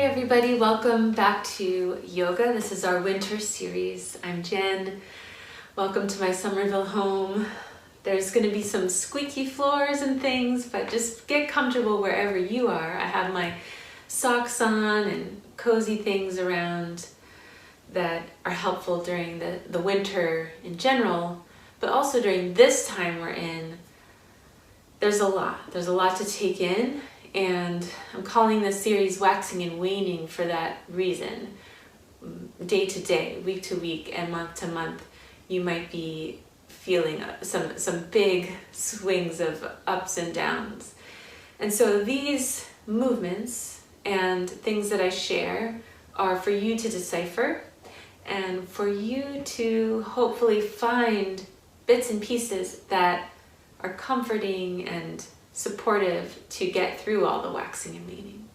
everybody, welcome back to yoga. This is our winter series. I'm Jen. Welcome to my Somerville home. There's going to be some squeaky floors and things, but just get comfortable wherever you are. I have my socks on and cozy things around that are helpful during the winter in general, but also during this time we're in. There's a lot to take in. And I'm calling this series Waxing and Waning for that reason. Day to day, week to week, and month to month, you might be feeling some big swings of ups and downs. And so these movements and things that I share are for you to decipher and for you to hopefully find bits and pieces that are comforting and supportive to get through all the waxing and waning.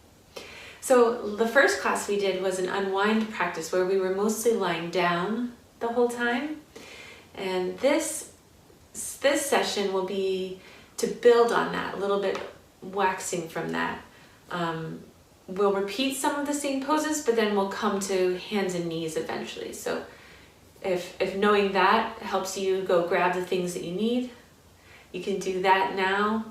So the first class we did was an unwind practice where we were mostly lying down the whole time. And this session will be to build on that, a little bit waxing from that. We'll repeat some of the same poses, but then we'll come to hands and knees eventually. So if knowing that helps you go grab the things that you need, you can do that now.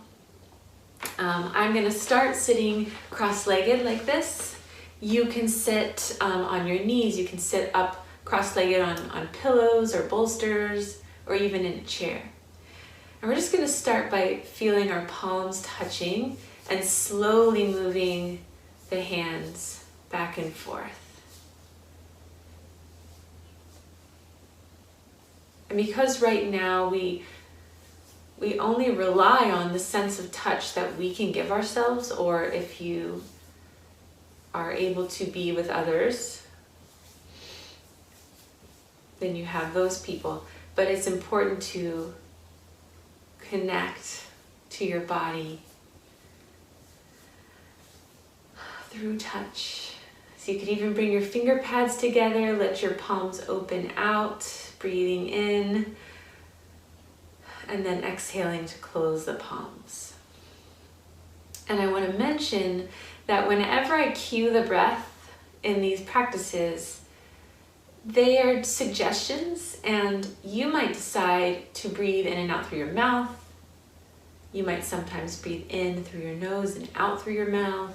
I'm going to start sitting cross-legged like this. You can sit on your knees. You can sit up cross-legged on pillows or bolsters or even in a chair. And we're just going to start by feeling our palms touching and slowly moving the hands back and forth. And because right now we only rely on the sense of touch that we can give ourselves, or if you are able to be with others, then you have those people. But it's important to connect to your body through touch. So you could even bring your finger pads together, let your palms open out, breathing in, and then exhaling to close the palms. And I want to mention that whenever I cue the breath in these practices, they are suggestions, and you might decide to breathe in and out through your mouth. You might sometimes breathe in through your nose and out through your mouth.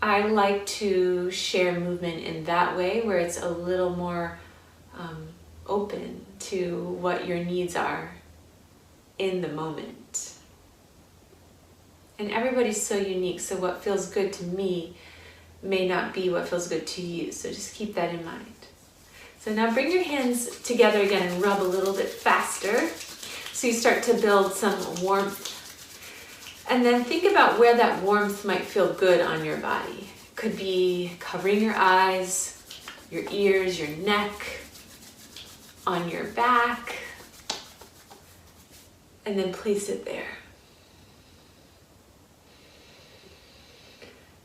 I like to share movement in that way, where it's a little more open to what your needs are in the moment. And everybody's so unique, so what feels good to me may not be what feels good to you, so just keep that in mind. So now bring your hands together again and rub a little bit faster so you start to build some warmth. And then think about where that warmth might feel good on your body. Could be covering your eyes, your ears, your neck, on your back, and then place it there.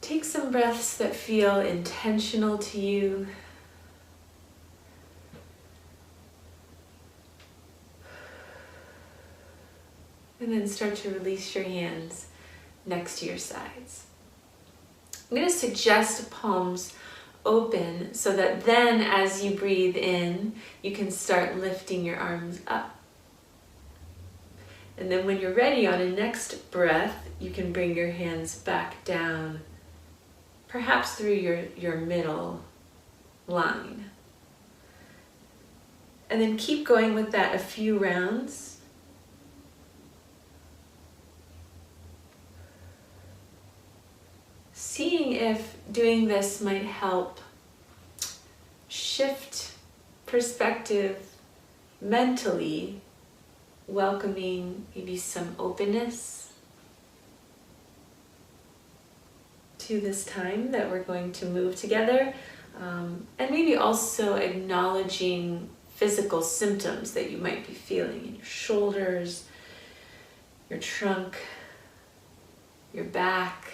Take some breaths that feel intentional to you. And then start to release your hands next to your sides. I'm going to suggest palms open so that then as you breathe in, you can start lifting your arms up. And then when you're ready on a next breath, you can bring your hands back down, perhaps through your middle line. And then keep going with that a few rounds. Seeing if doing this might help shift perspective mentally, welcoming maybe some openness to this time that we're going to move together, and maybe also acknowledging physical symptoms that you might be feeling in your shoulders, your trunk, your back.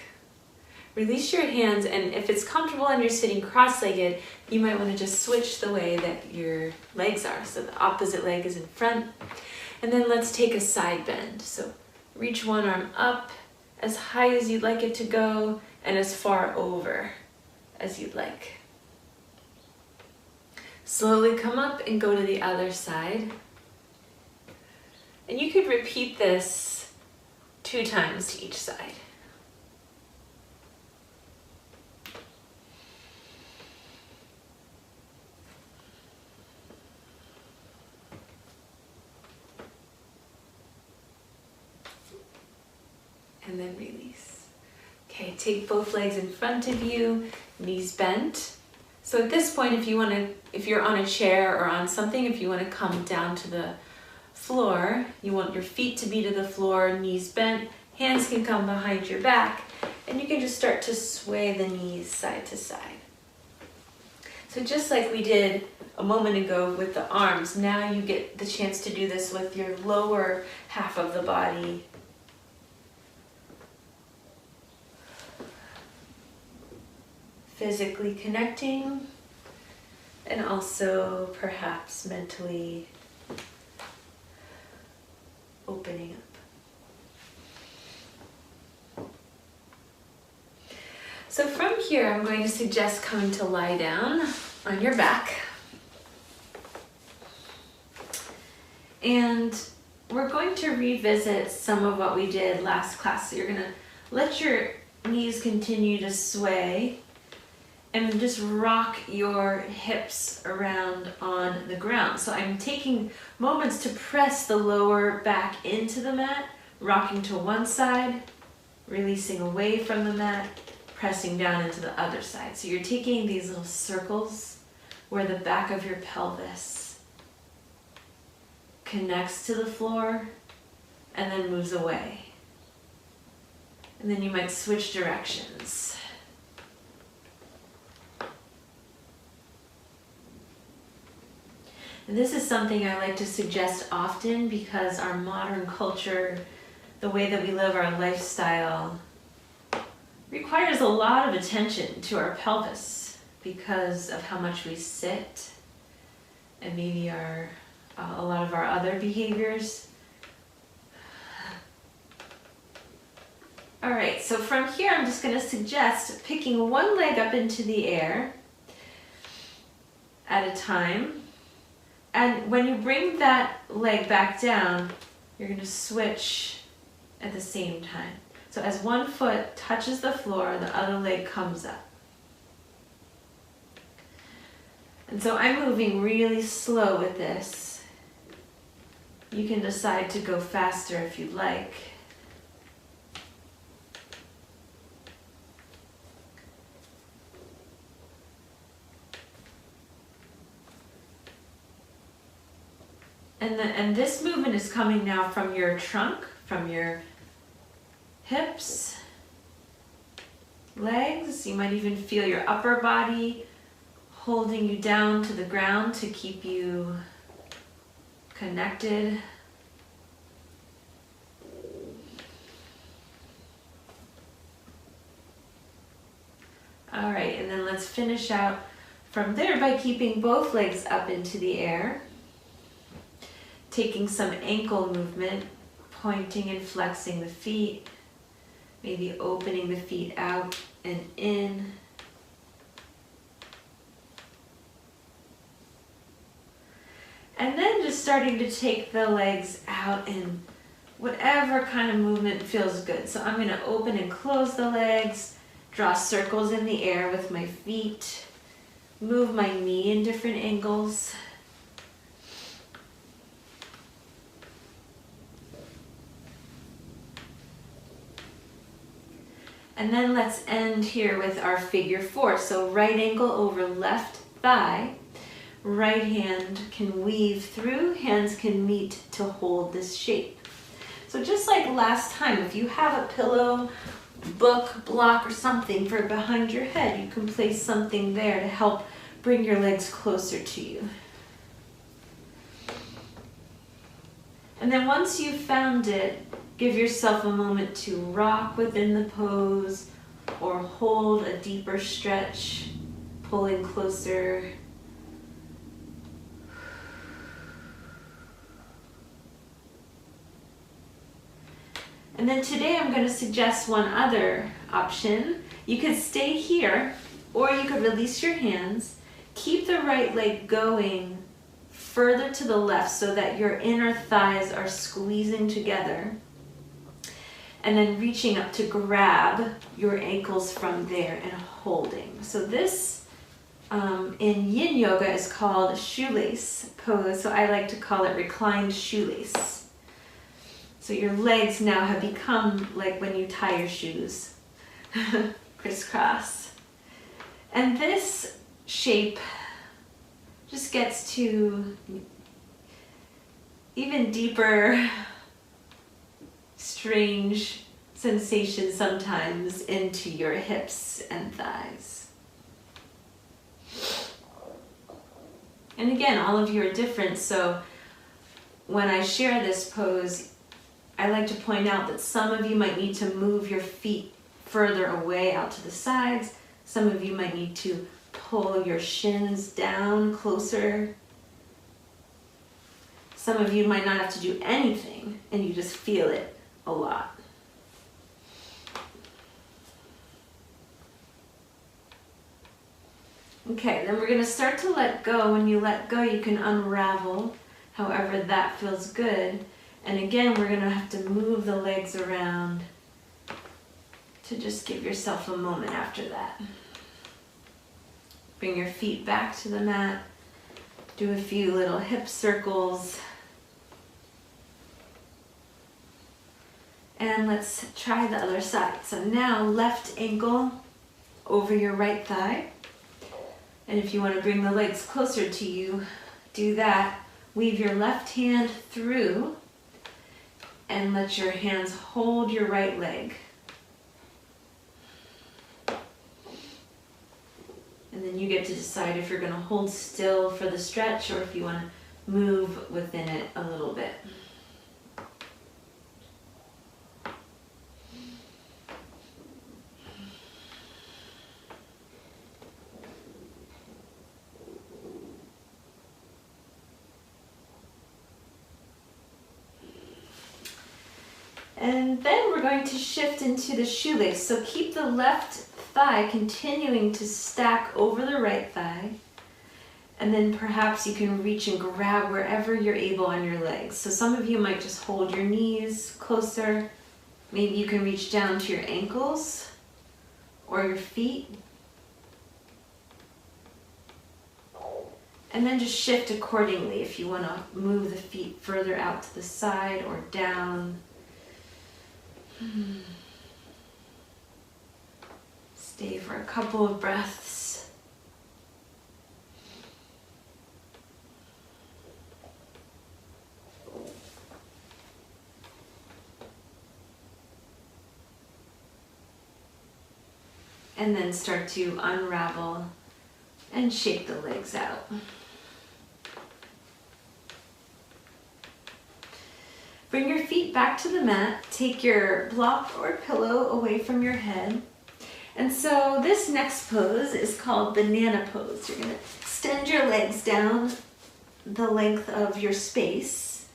Release your hands, and if it's comfortable and you're sitting cross-legged, you might want to just switch the way that your legs are. So the opposite leg is in front. And then let's take a side bend. So reach one arm up as high as you'd like it to go, and as far over as you'd like. Slowly come up and go to the other side. And you could repeat this 2 times to each side. And then release. Okay, take both legs in front of you, knees bent. So at this point, if you're on a chair or on something, if you want to come down to the floor, you want your feet to be to the floor, knees bent, hands can come behind your back, and you can just start to sway the knees side to side. So just like we did a moment ago with the arms, now you get the chance to do this with your lower half of the body. Physically connecting and also perhaps mentally opening up. So from here, I'm going to suggest coming to lie down on your back. And we're going to revisit some of what we did last class. So you're going to let your knees continue to sway and just rock your hips around on the ground. So I'm taking moments to press the lower back into the mat, rocking to one side, releasing away from the mat, pressing down into the other side. So you're taking these little circles where the back of your pelvis connects to the floor and then moves away. And then you might switch directions. And this is something I like to suggest often because our modern culture, the way that we live our lifestyle, requires a lot of attention to our pelvis because of how much we sit and maybe a lot of our other behaviors. All right, so from here I'm just going to suggest picking one leg up into the air at a time. And when you bring that leg back down, you're going to switch at the same time. So as one foot touches the floor, the other leg comes up. And so I'm moving really slow with this. You can decide to go faster if you'd like. And this movement is coming now from your trunk, from your hips, legs. You might even feel your upper body holding you down to the ground to keep you connected. All right, and then let's finish out from there by keeping both legs up into the air. Taking some ankle movement, pointing and flexing the feet, maybe opening the feet out and in. And then just starting to take the legs out in whatever kind of movement feels good. So I'm going to open and close the legs, draw circles in the air with my feet, move my knee in different angles. And then let's end here with our figure 4. So right ankle over left thigh. Right hand can weave through, hands can meet to hold this shape. So just like last time, if you have a pillow, book, block, or something for behind your head, you can place something there to help bring your legs closer to you. And then once you've found it, give yourself a moment to rock within the pose or hold a deeper stretch, pulling closer. And then today I'm going to suggest one other option. You could stay here, or you could release your hands. Keep the right leg going further to the left so that your inner thighs are squeezing together. And then reaching up to grab your ankles from there and holding. So this in Yin Yoga is called Shoelace Pose. So I like to call it reclined shoelace. So your legs now have become like when you tie your shoes, crisscross. And this shape just gets to even deeper, strange sensations sometimes into your hips and thighs. And again, all of you are different, so when I share this pose, I like to point out that some of you might need to move your feet further away out to the sides. Some of you might need to pull your shins down closer. Some of you might not have to do anything and you just feel it a lot. Okay, then we're going to start to let go. When you let go, you can unravel however that feels good. And again, we're going to have to move the legs around to just give yourself a moment after that. Bring your feet back to the mat. Do a few little hip circles. And let's try the other side. So now left ankle over your right thigh. And if you want to bring the legs closer to you, do that. Weave your left hand through and let your hands hold your right leg. And then you get to decide if you're going to hold still for the stretch or if you want to move within it a little bit. And then we're going to shift into the shoelace. So keep the left thigh continuing to stack over the right thigh. And then perhaps you can reach and grab wherever you're able on your legs. So some of you might just hold your knees closer. Maybe you can reach down to your ankles or your feet. And then just shift accordingly if you want to move the feet further out to the side or down. Stay for a couple of breaths. And then start to unravel and shake the legs out. Bring your feet back to the mat. Take your block or pillow away from your head. And so this next pose is called banana pose. You're going to extend your legs down the length of your space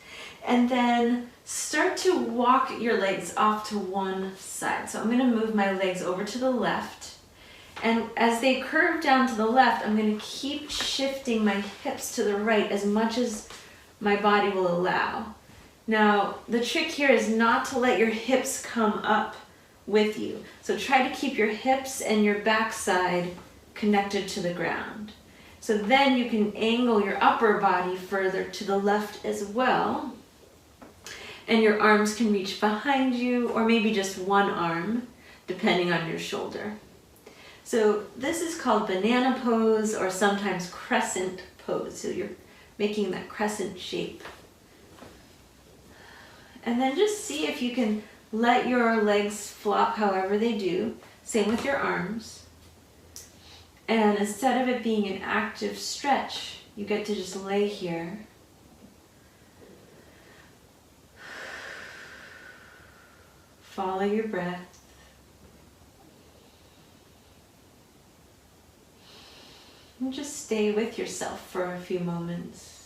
and then start to walk your legs off to one side. So I'm going to move my legs over to the left. And as they curve down to the left, I'm going to keep shifting my hips to the right as much as my body will allow. Now, the trick here is not to let your hips come up with you. So try to keep your hips and your backside connected to the ground. So then you can angle your upper body further to the left as well. And your arms can reach behind you, or maybe just one arm, depending on your shoulder. So this is called banana pose, or sometimes crescent pose. So you're making that crescent shape. And then just see if you can let your legs flop however they do. Same with your arms. And instead of it being an active stretch, you get to just lay here. Follow your breath. And just stay with yourself for a few moments.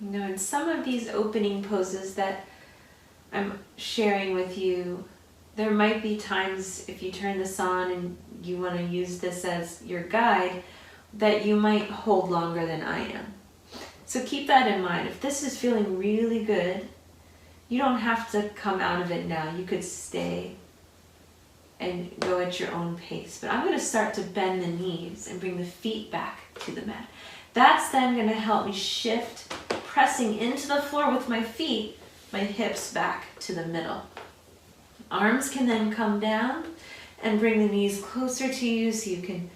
You know, in some of these opening poses that I'm sharing with you, there might be times if you turn this on and you want to use this as your guide that you might hold longer than I am. So keep that in mind. If this is feeling really good, you don't have to come out of it now. You could stay and go at your own pace. But I'm going to start to bend the knees and bring the feet back to the mat. That's then going to help me shift, pressing into the floor with my feet, my hips back to the middle. Arms can then come down and bring the knees closer to you so you can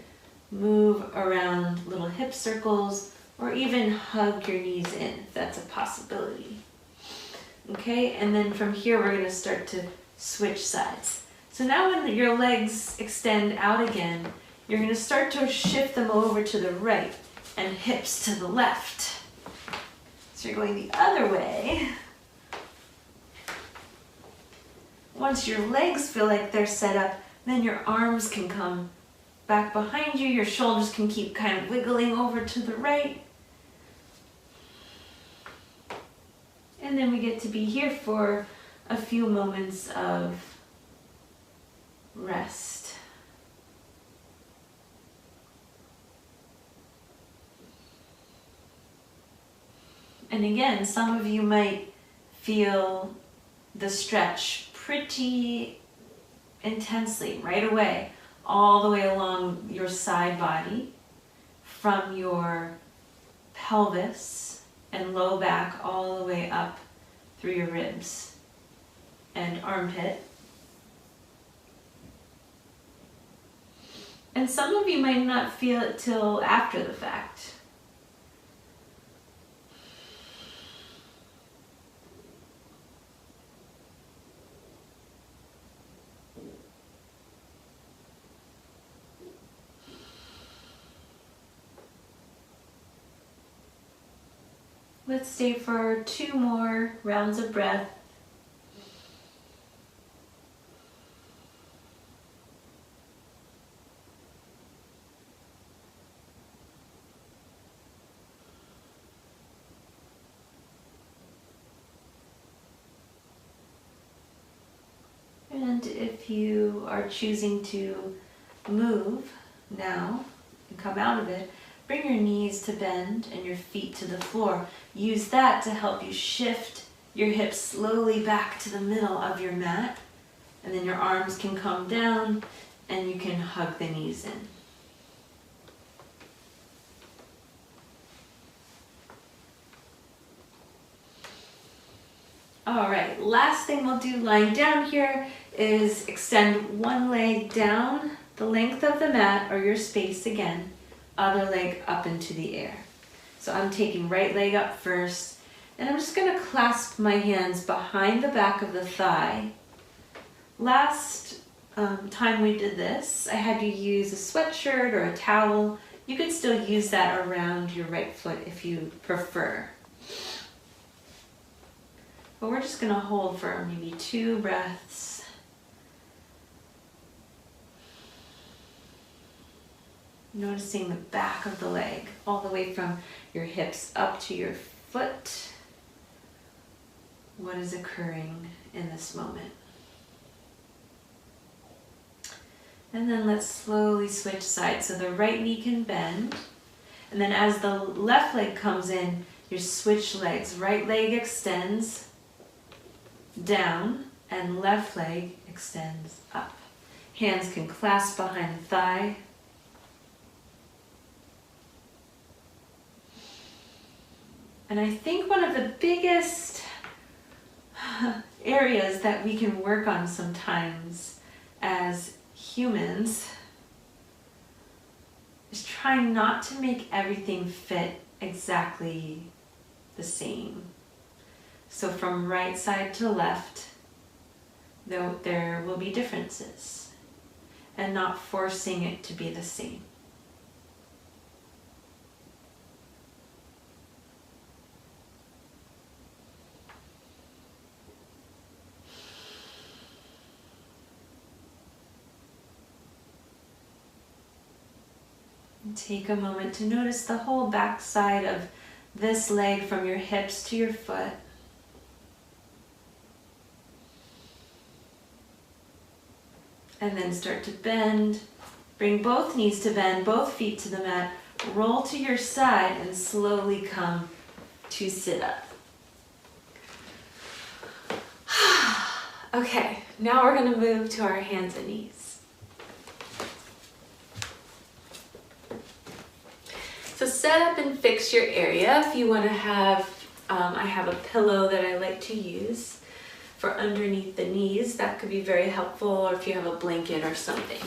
move around little hip circles or even hug your knees in if that's a possibility. Okay, and then from here we're going to start to switch sides. So now when your legs extend out again, you're going to start to shift them over to the right and hips to the left. So you're going the other way. Once your legs feel like they're set up, then your arms can come back behind you. Your shoulders can keep kind of wiggling over to the right. And then we get to be here for a few moments of rest. And again, some of you might feel the stretch pretty intensely right away, all the way along your side body, from your pelvis and low back all the way up through your ribs and armpit. And some of you might not feel it till after the fact. Let's stay for 2 more rounds of breath. And if you are choosing to move now and come out of it, bring your knees to bend and your feet to the floor. Use that to help you shift your hips slowly back to the middle of your mat. And then your arms can come down and you can hug the knees in. All right, last thing we'll do lying down here is extend one leg down the length of the mat or your space again. Other leg up into the air. So I'm taking right leg up first, and I'm just going to clasp my hands behind the back of the thigh. Last time we did this, I had you use a sweatshirt or a towel. You could still use that around your right foot if you prefer. But we're just going to hold for maybe 2 breaths. Noticing the back of the leg, all the way from your hips up to your foot. What is occurring in this moment? And then let's slowly switch sides. So the right knee can bend. And then as the left leg comes in, you switch legs. Right leg extends down and left leg extends up. Hands can clasp behind the thigh. And I think one of the biggest areas that we can work on sometimes as humans is trying not to make everything fit exactly the same. So from right side to left, there will be differences, and not forcing it to be the same. Take a moment to notice the whole back side of this leg from your hips to your foot. And then start to bend. Bring both knees to bend, both feet to the mat. Roll to your side and slowly come to sit up. Okay, now we're going to move to our hands and knees. So set up and fix your area. If you want to have, I have a pillow that I like to use for underneath the knees. That could be very helpful, or if you have a blanket or something.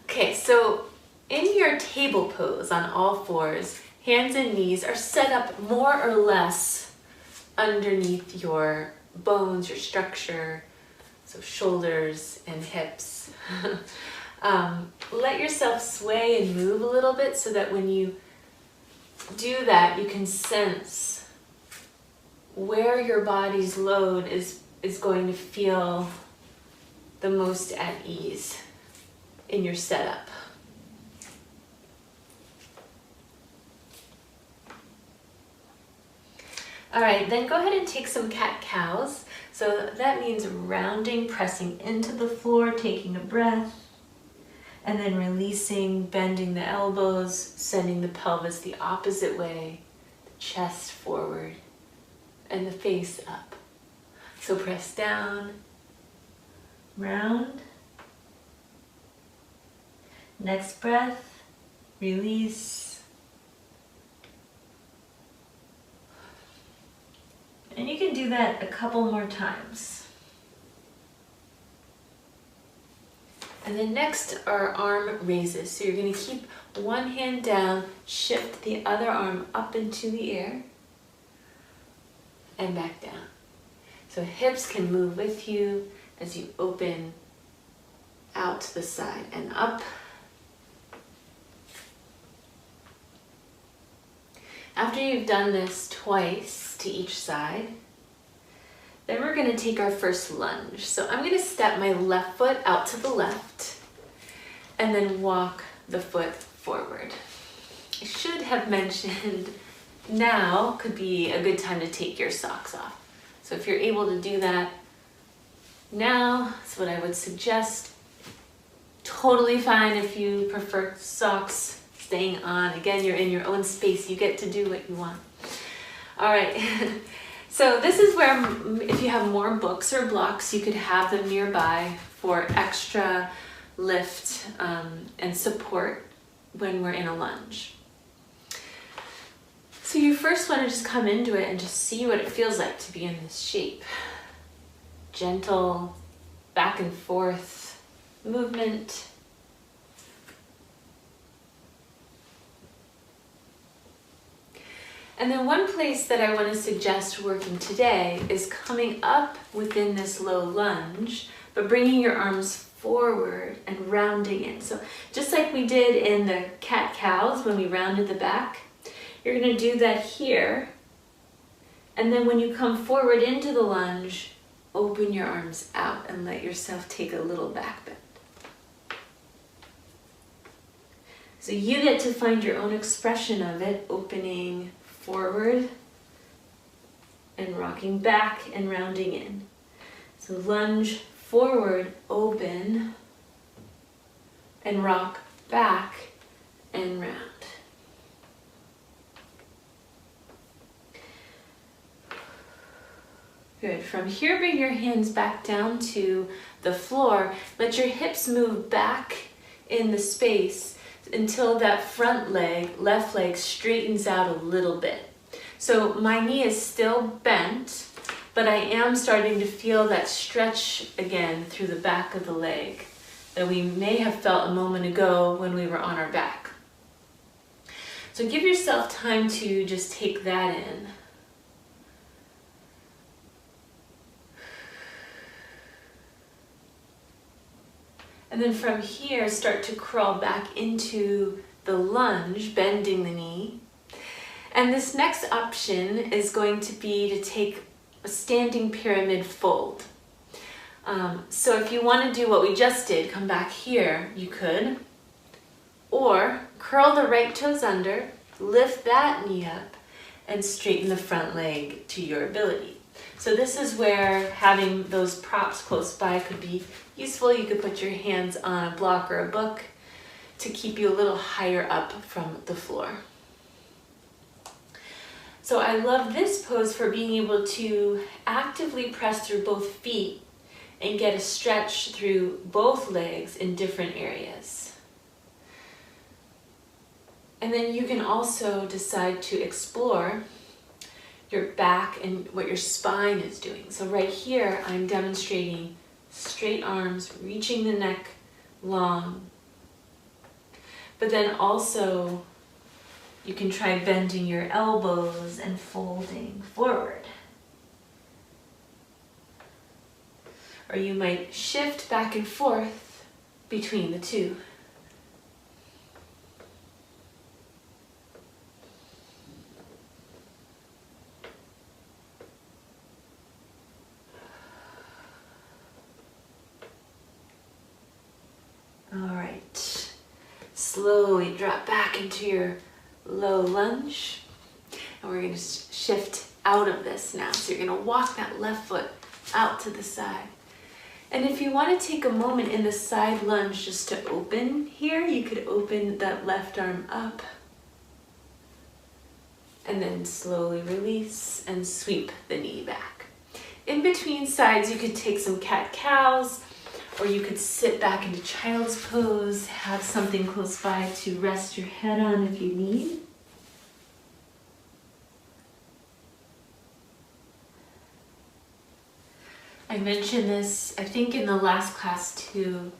Okay, so in your table pose on all fours, hands and knees are set up more or less underneath your bones, your structure, so shoulders and hips. Let yourself sway and move a little bit so that when you do that, you can sense where your body's load is going to feel the most at ease in your setup. All right, then go ahead and take some cat-cows. So that means rounding, pressing into the floor, taking a breath, and then releasing, bending the elbows, sending the pelvis the opposite way, the chest forward, and the face up. So press down, round. Next breath, release. And you can do that a couple more times. And then next are arm raises. So you're going to keep one hand down, shift the other arm up into the air, and back down. So hips can move with you as you open out to the side and up. After you've done this twice to each side, then we're going to take our first lunge. So I'm going to step my left foot out to the left and then walk the foot forward. I should have mentioned now could be a good time to take your socks off. So if you're able to do that now, that's what I would suggest. Totally fine if you prefer socks staying on. Again, you're in your own space. You get to do what you want. All right. So this is where, if you have more books or blocks, you could have them nearby for extra lift and support when we're in a lunge. So you first want to just come into it and just see what it feels like to be in this shape. Gentle back and forth movement. And then one place that I want to suggest working today is coming up within this low lunge, but bringing your arms forward and rounding in. So just like we did in the cat-cows when we rounded the back, you're going to do that here. And then when you come forward into the lunge, open your arms out and let yourself take a little back bend. So you get to find your own expression of it, opening forward and rocking back and rounding in. So lunge forward, open, and rock back and round. Good. From here, bring your hands back down to the floor. Let your hips move back in the space until that front leg, left leg, straightens out a little bit. So my knee is still bent, but I am starting to feel that stretch again through the back of the leg that we may have felt a moment ago when we were on our back. So give yourself time to just take that in. And then from here, start to crawl back into the lunge, bending the knee. And this next option is going to be to take a standing pyramid fold. So if you want to do what we just did, come back here, you could. Or curl the right toes under, lift that knee up, and straighten the front leg to your ability. So this is where having those props close by could be useful. You could put your hands on a block or a book to keep you a little higher up from the floor. So I love this pose for being able to actively press through both feet and get a stretch through both legs in different areas. And then you can also decide to explore your back and what your spine is doing. So right here, I'm demonstrating straight arms, reaching the neck long. But then also, you can try bending your elbows and folding forward. Or you might shift back and forth between the two. All right, slowly drop back into your low lunge. And we're gonna shift out of this now. So you're gonna walk that left foot out to the side. And if you wanna take a moment in the side lunge just to open here, you could open that left arm up and then slowly release and sweep the knee back. In between sides, you could take some cat-cows, or you could sit back into child's pose, have something close by to rest your head on if you need. I mentioned this, I think, in the last class too,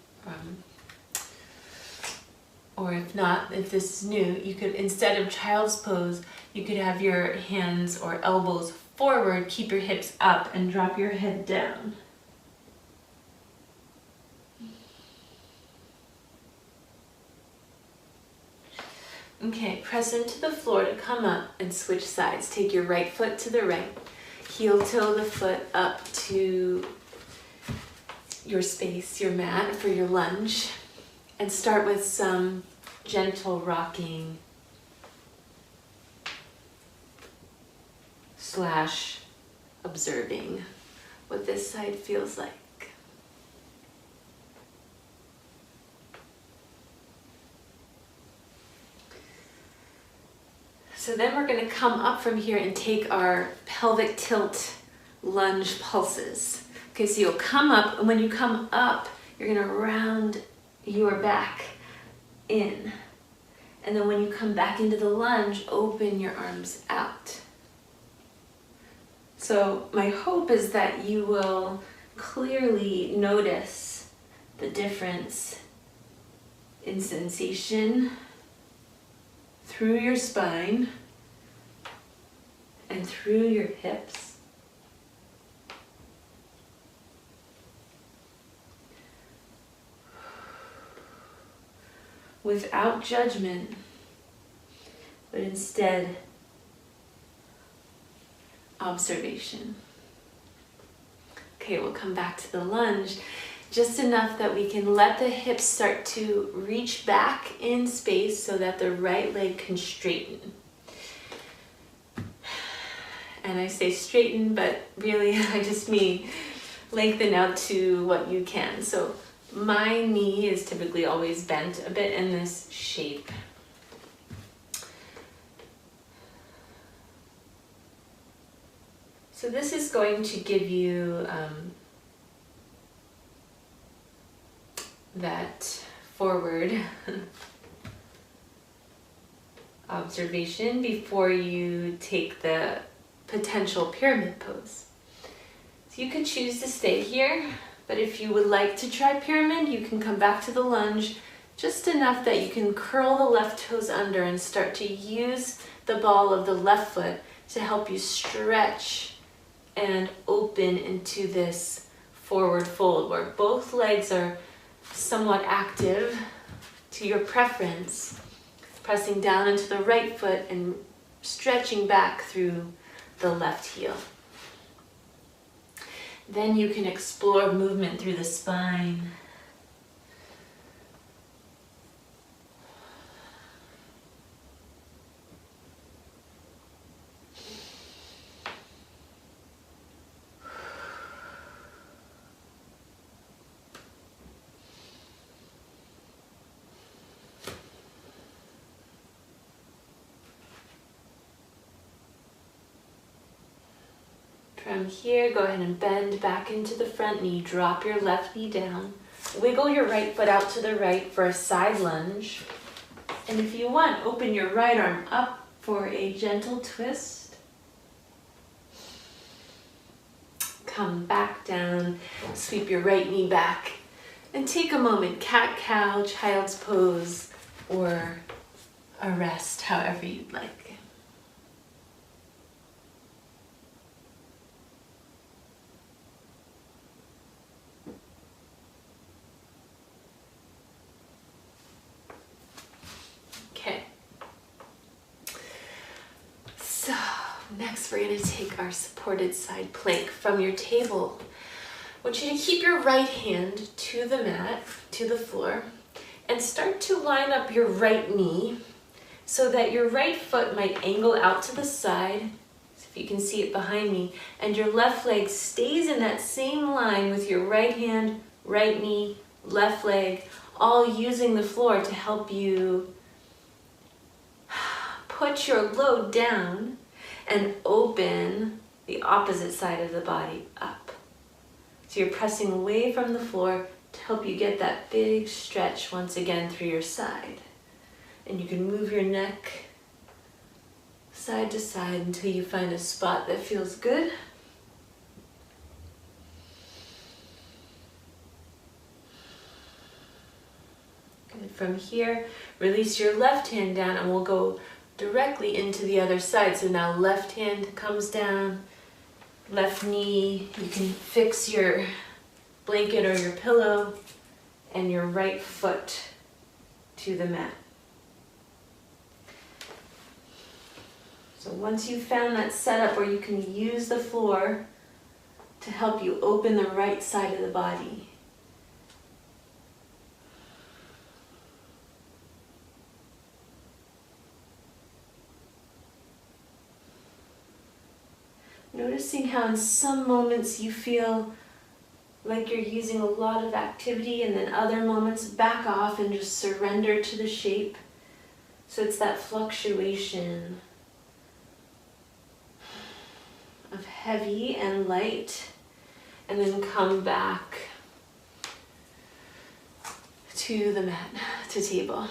or if not, if this is new, you could, instead of child's pose, you could have your hands or elbows forward, keep your hips up, and drop your head down. Okay, press into the floor to come up and switch sides. Take your right foot to the right, heel toe the foot up to your space, your mat for your lunge, and start with some gentle rocking / observing what this side feels like. So then we're going to come up from here and take our pelvic tilt lunge pulses. Okay, so you'll come up, and when you come up, you're going to round your back in. And then when you come back into the lunge, open your arms out. So my hope is that you will clearly notice the difference in sensation through your spine and through your hips. Without judgment, but instead observation. Okay, we'll come back to the lunge. Just enough that we can let the hips start to reach back in space so that the right leg can straighten. And I say straighten, but really I just mean lengthen out to what you can. So my knee is typically always bent a bit in this shape. So this is going to give you that forward observation before you take the potential pyramid pose. So you could choose to stay here, but if you would like to try pyramid, you can come back to the lunge just enough that you can curl the left toes under and start to use the ball of the left foot to help you stretch and open into this forward fold where both legs are somewhat active to your preference, pressing down into the right foot and stretching back through the left heel. Then you can explore movement through the spine. From here, go ahead and bend back into the front knee. Drop your left knee down. Wiggle your right foot out to the right for a side lunge. And if you want, open your right arm up for a gentle twist. Come back down, sweep your right knee back, and take a moment, cat-cow, child's pose, or a rest, however you'd like. Okay. So, next we're going to take our supported side plank from your table. I want you to keep your right hand to the mat, to the floor, and start to line up your right knee so that your right foot might angle out to the side, if you can see it behind me, and your left leg stays in that same line with your right hand, right knee, left leg, all using the floor to help you put your load down and open the opposite side of the body up. So you're pressing away from the floor to help you get that big stretch once again through your side. And you can move your neck side to side until you find a spot that feels good. Good. From here, release your left hand down and we'll go directly into the other side. So now left hand comes down, left knee, you can fix your blanket or your pillow, and your right foot to the mat. So once you've found that setup where you can use the floor to help you open the right side of the body, noticing how in some moments you feel like you're using a lot of activity, and then other moments back off and just surrender to the shape. So it's that fluctuation of heavy and light, and then come back to the mat, to table.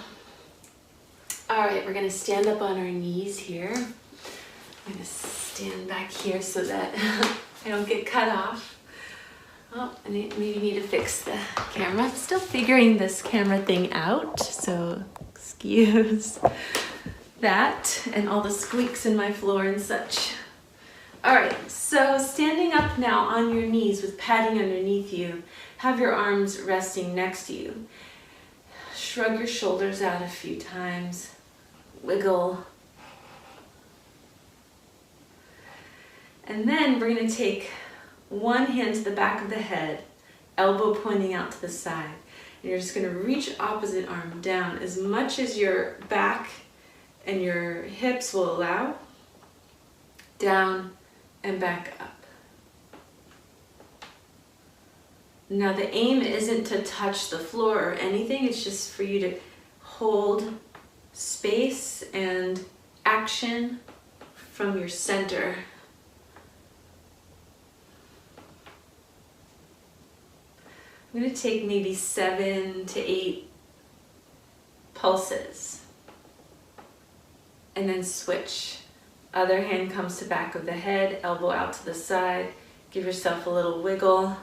All right, we're gonna stand up on our knees here. I'm gonna stand back here so that I don't get cut off. Oh, I maybe need to fix the camera. I'm still figuring this camera thing out, so excuse that and all the squeaks in my floor and such. All right, so standing up now on your knees with padding underneath you, have your arms resting next to you. Shrug your shoulders out a few times, wiggle. And then we're going to take one hand to the back of the head, elbow pointing out to the side. And you're just going to reach opposite arm down as much as your back and your hips will allow. Down and back up. Now the aim isn't to touch the floor or anything, it's just for you to hold space and action from your center. I'm going to take maybe 7 to 8 pulses and then switch. Other hand comes to back of the head, elbow out to the side. Give yourself a little wiggle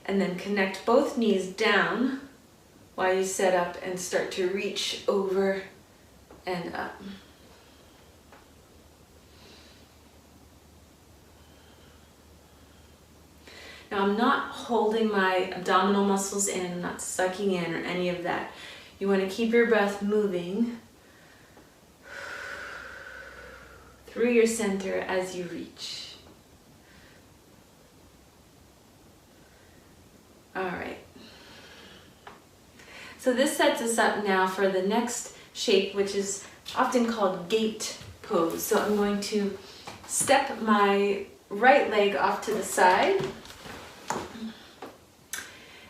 and then connect both knees down while you set up and start to reach over and up. Now I'm not holding my abdominal muscles in, I'm not sucking in or any of that. You want to keep your breath moving through your center as you reach. All right. So this sets us up now for the next shape, which is often called gate pose. So I'm going to step my right leg off to the side.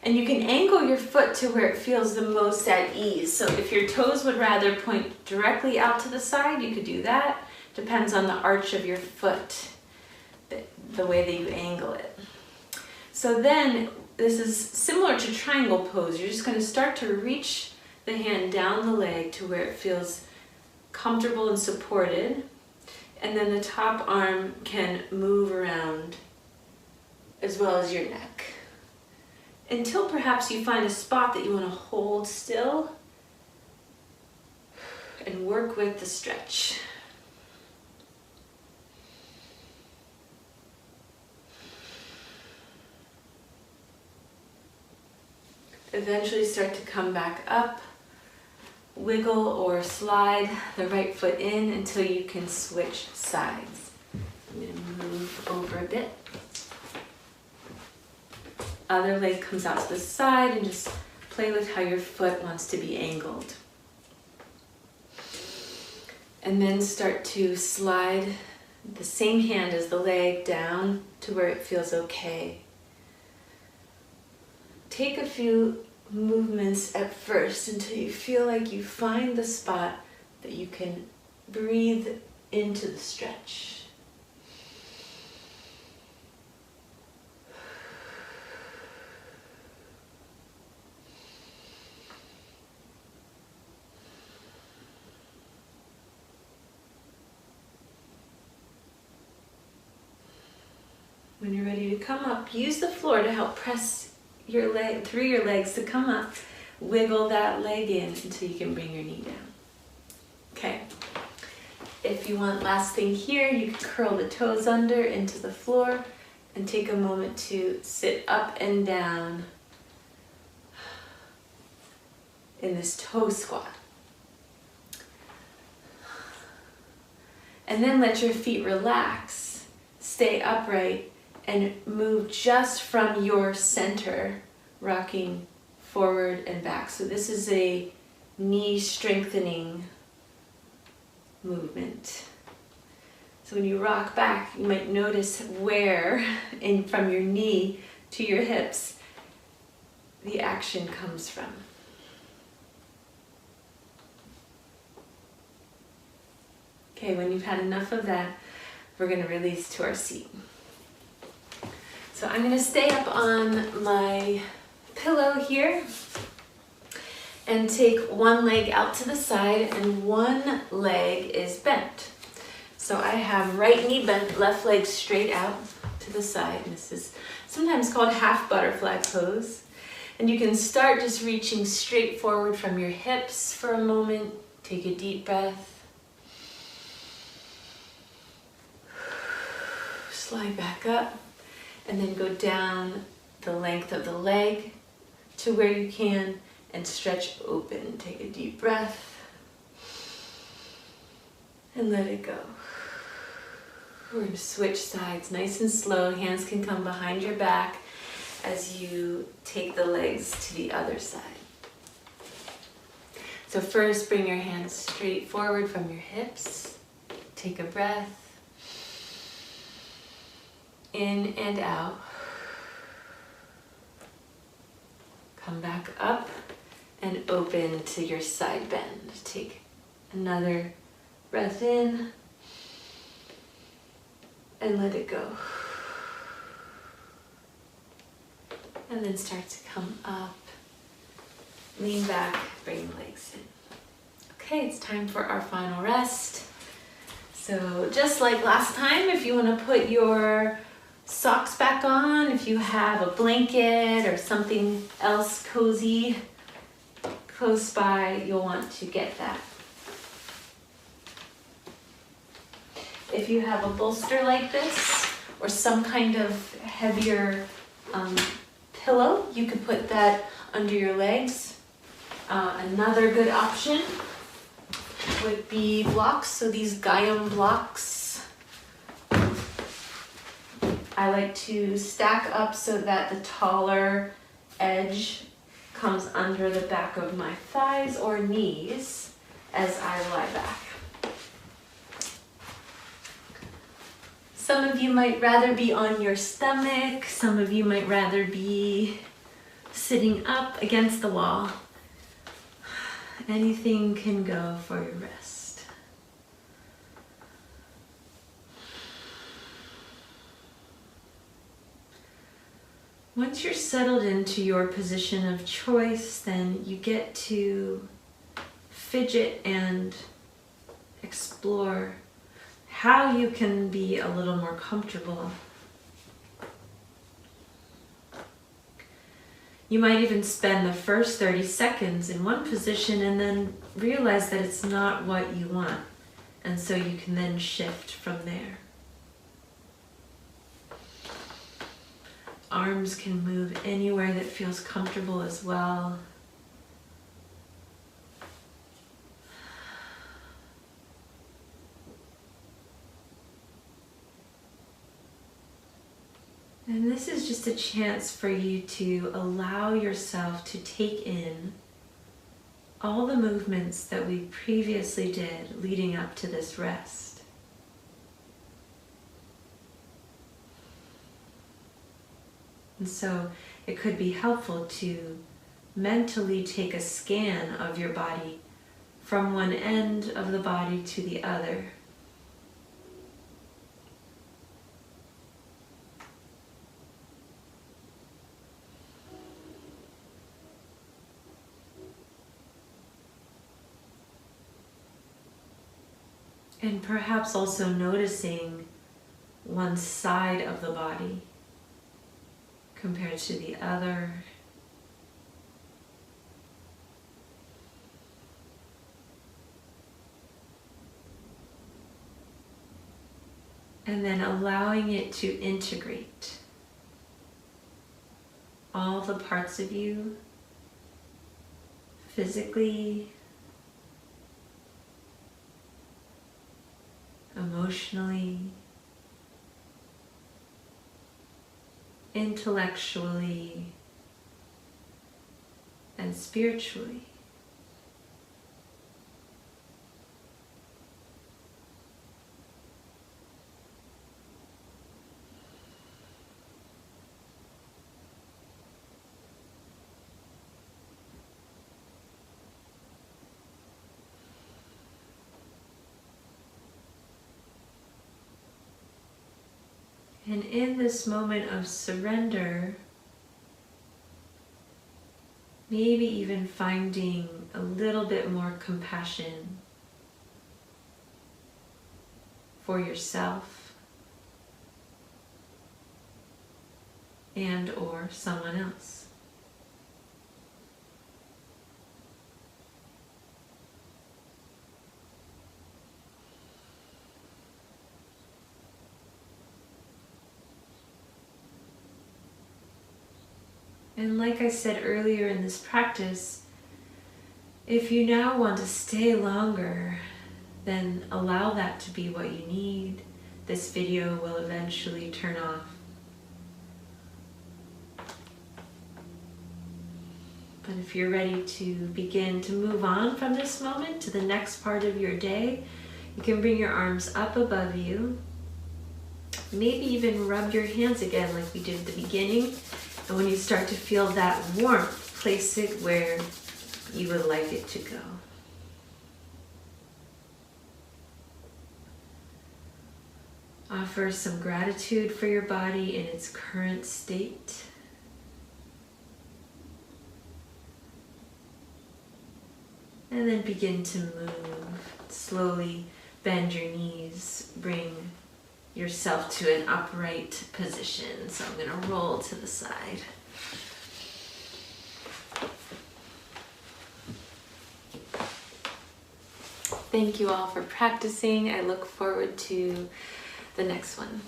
And you can angle your foot to where it feels the most at ease. So if your toes would rather point directly out to the side, you could do that. Depends on the arch of your foot. But the way that you angle it. So then, this is similar to triangle pose. You're just going to start to reach the hand down the leg to where it feels comfortable and supported. And then the top arm can move around as well as your neck. Until perhaps you find a spot that you want to hold still and work with the stretch. Eventually start to come back up, wiggle or slide the right foot in until you can switch sides. I'm going to move over a bit. Other leg comes out to the side and just play with how your foot wants to be angled. And then start to slide the same hand as the leg down to where it feels okay. Take a few movements at first until you feel like you find the spot that you can breathe into the stretch. When you're ready to come up, use the floor to help press your leg through your legs to come up. Wiggle that leg in until you can bring your knee down. Okay. If you want last thing here, you can curl the toes under into the floor and take a moment to sit up and down in this toe squat. And then let your feet relax, stay upright, and move just from your center, rocking forward and back. So this is a knee strengthening movement. So when you rock back, you might notice where from your knee to your hips, the action comes from. Okay, when you've had enough of that, we're going to release to our seat. So I'm going to stay up on my pillow here and take one leg out to the side and one leg is bent. So I have right knee bent, left leg straight out to the side. And this is sometimes called half butterfly pose. And you can start just reaching straight forward from your hips for a moment. Take a deep breath. Slide back up. And then go down the length of the leg to where you can and stretch open. Take a deep breath and let it go. We're going to switch sides nice and slow. Hands can come behind your back as you take the legs to the other side. So first, bring your hands straight forward from your hips. Take a breath. In and out. Come back up and open to your side bend. Take another breath in and let it go. And then start to come up, lean back, bring legs in. Okay, it's time for our final rest. So just like last time, if you want to put your socks back on, if you have a blanket or something else cozy close by, you'll want to get that. If you have a bolster like this or some kind of heavier pillow, you could put that under your legs. Another good option would be blocks. So these Gaiam blocks, I like to stack up so that the taller edge comes under the back of my thighs or knees as I lie back. Some of you might rather be on your stomach. Some of you might rather be sitting up against the wall. Anything can go for your rest. Once you're settled into your position of choice, then you get to fidget and explore how you can be a little more comfortable. You might even spend the first 30 seconds in one position and then realize that it's not what you want. And so you can then shift from there. Arms can move anywhere that feels comfortable as well. And this is just a chance for you to allow yourself to take in all the movements that we previously did leading up to this rest. And so it could be helpful to mentally take a scan of your body from one end of the body to the other. And perhaps also noticing one side of the body compared to the other. And then allowing it to integrate all the parts of you physically, emotionally, intellectually, and spiritually. And in this moment of surrender, maybe even finding a little bit more compassion for yourself and or someone else. And like I said earlier in this practice, if you now want to stay longer, then allow that to be what you need. This video will eventually turn off. But if you're ready to begin to move on from this moment to the next part of your day, you can bring your arms up above you. Maybe even rub your hands again like we did at the beginning. And when you start to feel that warmth, place it where you would like it to go. Offer some gratitude for your body in its current state. And then begin to move. Slowly bend your knees, bring yourself to an upright position. So I'm going to roll to the side. Thank you all for practicing. I look forward to the next one.